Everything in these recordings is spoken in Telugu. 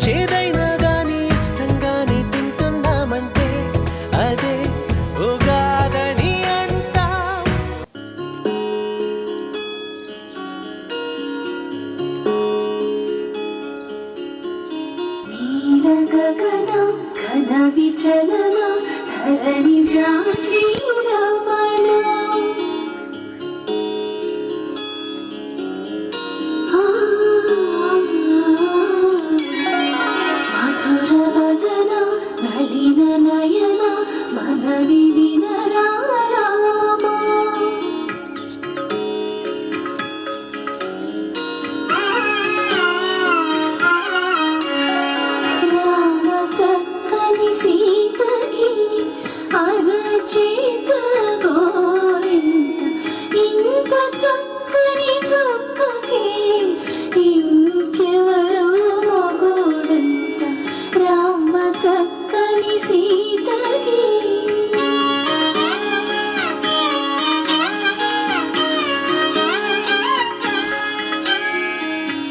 చేదైనా గాని ఇష్టంగాని తింటున్నామంటే అదే ఉగాదని అంటా. నీలగగన ఘన విచలన ధరణిజా శ్రీరమణ మధురవదన నలిన నయన మనవి వినరామ రామ చక్కని సీతకి అరచేత గోరింట ఇంత చక్కని చొక్కకి ఇంకెవరో మొగుడంట రామ చక్కని సీతకి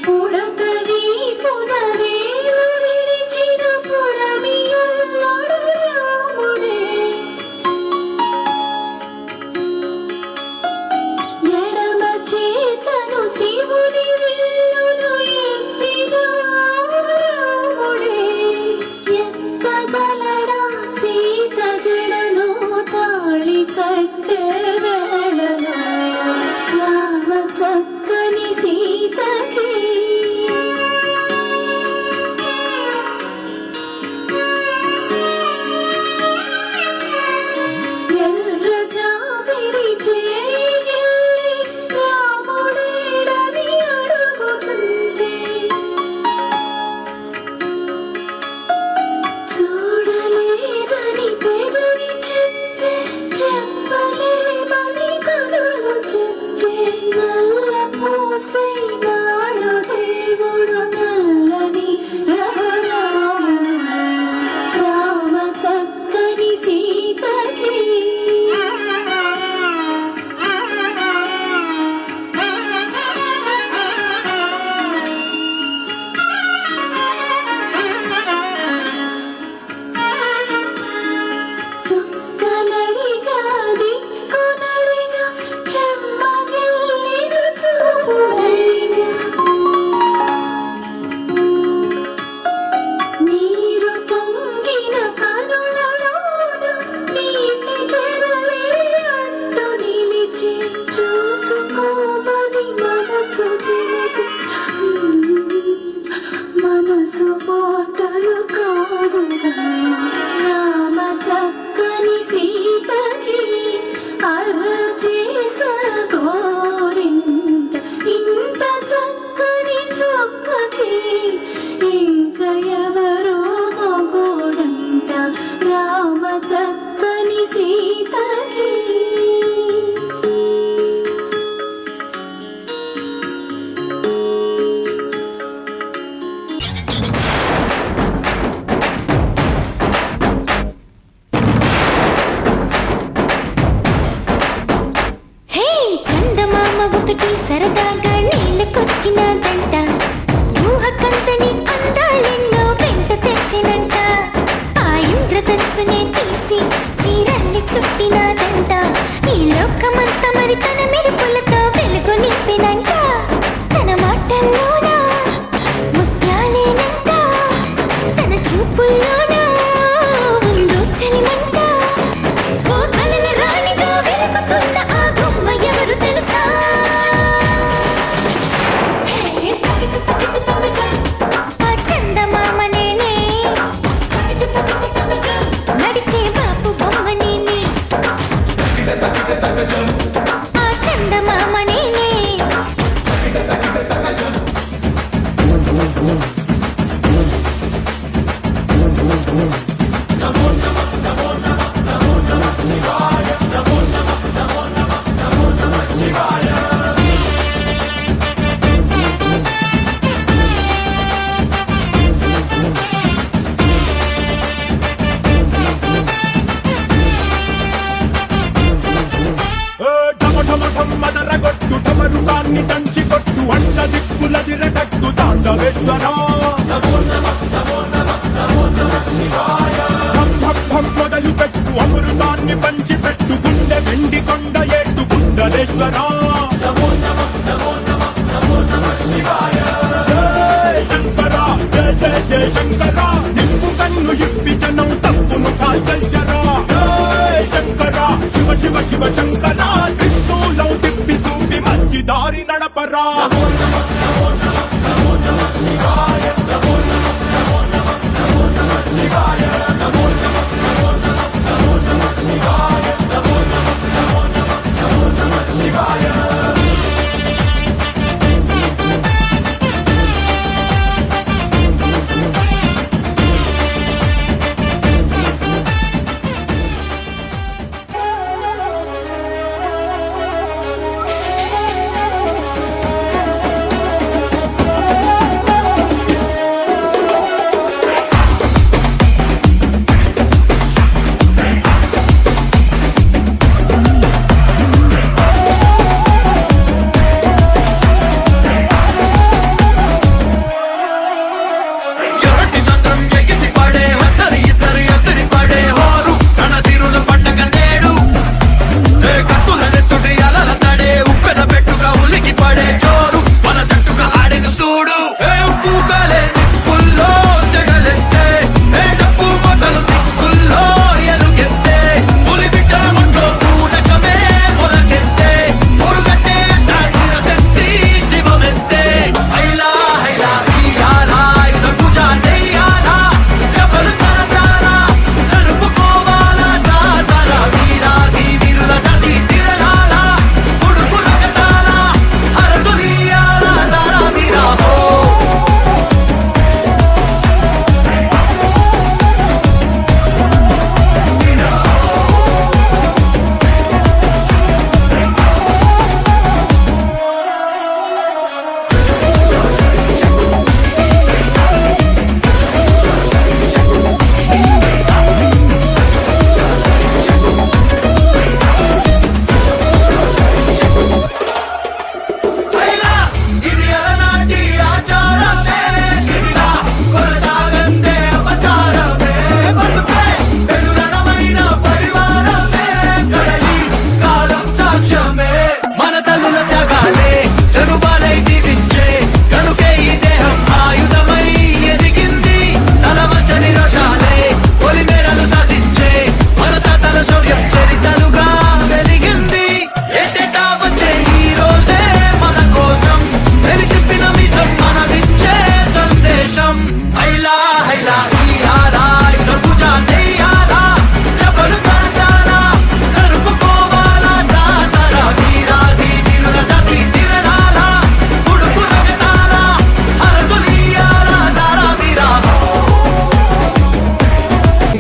పుడతవి పునరేలు విడిచిన పుడమియల్లాడు రాముడే ఎడమ చేతను శివుని విల్లును ఎత్తిన రాముడే ఎత్తగలడా సీత జడను తాళి కట్టెదడనా రామ చక్కని సీతకి ఎర్ర జాబిలి చేయి రాముడేడని అడుగుతుంటే చూడలేదని పెదవి చెప్పే చెప్పలేమని కనులు చెప్పే నల్ల పూసైనాడు దేవుడు నల్లని రఘురాముడు రామ చక్కని సీతకి చుక్కలడిగా దిక్కునడిగా చెమ్మగిల్లిన చూపులడిగా నీరు పొంగిన కనులలోన నీటి తెరలే అంటూ నిలిచి చూసుకోమని మనసు తెలిపి మనసు మాటలు కాదుగా రామ చక్కని సీతకి అరచేత గోరింట ఇంత చక్కని చొక్కకి ఇంక ఎవరో మొగుడంట రామ చక్కని సీతకి హే చందమామ ఒకటి సరదాగా నీళ్ళకొచ్చినదంట ఊహకందని అందాలెన్నో వెంట తెచ్చినంట ఆ ఇంద్రధనుసునే తీసి చీరల్ని చుట్టినాదంట ఈ లోకమంతా మరి తన మెరుపులతో వెలుగు నింపినంట తన మాటల్లోనా ముత్యాలేనంట తన చూపుల్లోనా ఉందో చలిమంట ఓ కలల రాణిగా వెలుగుతున్న ఆ గుమ్మ ఎవరు తెలుసా ఆ చందమామ నేనే నడిచే బాపు బొమ్మ నేనే ఆ చందమామ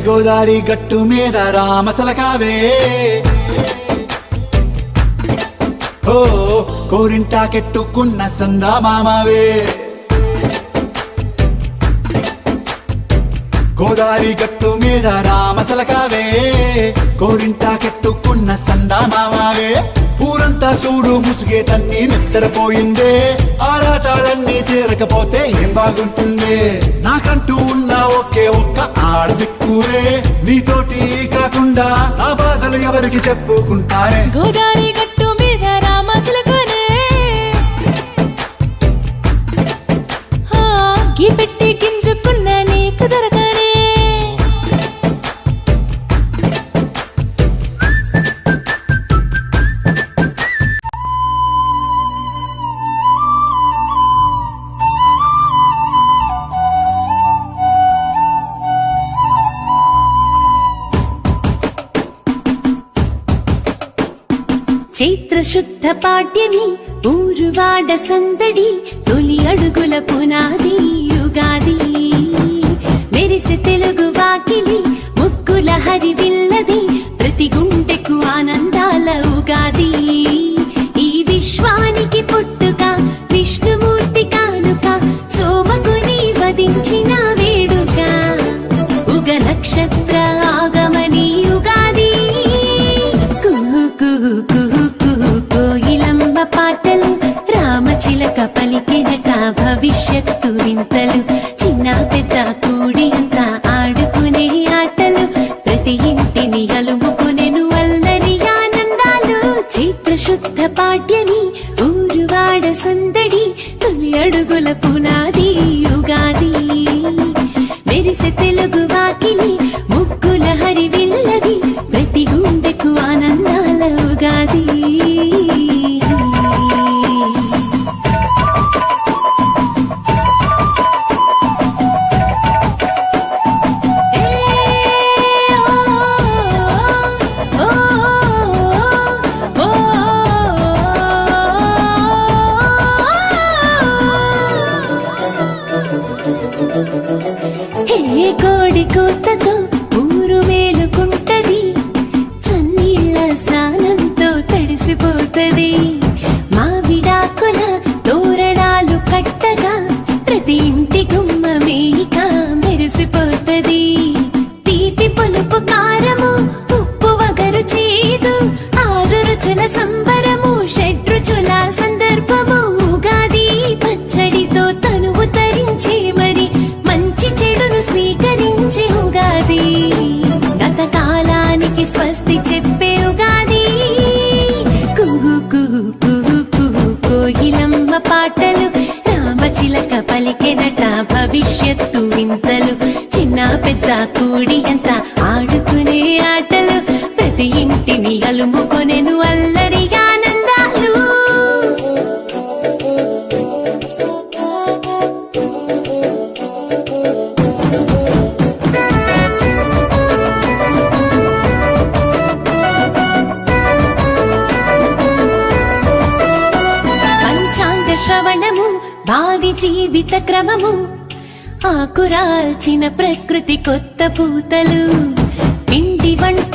గోదారి గట్టు మీద రామసలకావే ఓ కోరింటాకెట్టుకున్న సందా మామావే గోదారి గట్టు మీద రామసలకావే కోరింటాకెట్టుకున్న సందా మామావే ఊరంతా చూడు ముసుగే తన్ని నిద్రపోయిందే ఆరాటాలన్నీ తీరకపోతే ఏం బాగుంటుంది నాకంటూ ఉన్న ఒకే ఒక్క ఆడదిక్కురే నీతోటి కాకుండా నా బాధలు ఎవరికి చెప్పుకుంటారే గోదారి గట్టు మీద రామసలకనే గీ పెట్టి గింజుకున్న నీకు దొరకనే చైత్ర శుద్ధ పాడ్యమి ఊరువాడ సందడి తొలి అడుగుల పునాది యుగాది మెరిసె తెలుగు వాకిలి ముక్కుల హరివిల్లది ప్రతి గుండెకు ఆనందాల ఉగాది ఈ విశ్వానికి పుట్టుక విష్ణుమూర్తి కానుక సోమకుని వధించిన వేడుక ఉగ నక్షత్ర ఆగమని యుగాది కుహు కుహు కుహు కుహు కోయిలమ్మ పాటలు రామచిలక పలికినట భవిష్యత్తు వింతలు చిన్న పెద్ద కూడి అంతా ఆడుకునే ఆటలు ప్రతి ఇంటిని అలుముకునేను అల్లరి ఆనందాలు చైత్ర శుద్ధ పాడ్యమి ఊరువాడ సందడి తొలి అడుగుల పునాది యుగాది మెరిసె తెలుగు వాకిలి ముగ్గుల హరివిల్లది ప్రతి గుండెకు ఆనందాల ఉగాది ఏ కోడి కూతతో ఊరు మేలుకుంటది, చన్నీళ్ళ స్నానంతో తడిసిపోతది. మావిడాకుల తోరణాలు కట్టగా ప్రతి ఇంటి గుమ్మమేక మెరిసిపోతది. తీపి పులుపు కారము ఉప్పు వగరు చేదు ఆరు రుచుల సంబరము షడ్రుచుల సందర్భము. ఉగాది పచ్చడితో తనువు తరించి మరి మంచి చెడును స్వీకరించే ఉగాది. గత కాలానికి స్వస్తి చెప్పే ఉగాది. కుహు కుహు కుహు కుహు కోయిలమ్మ పాటలు, రామచిలక పలికెనట భవిష్యత్తు వింతలు. చిన్న పెద్ద కూడి అంతా ఆడుకునే ఆటలు, ప్రతి ఇంటిని అలుముకొనెను అల్లరి ఆనందాలు. పంచాంగ శ్రవణము భావి జీవిత క్రమము, ఆకురాల్చిన ప్రకృతి కొత్త పూతలు. పిండి వంట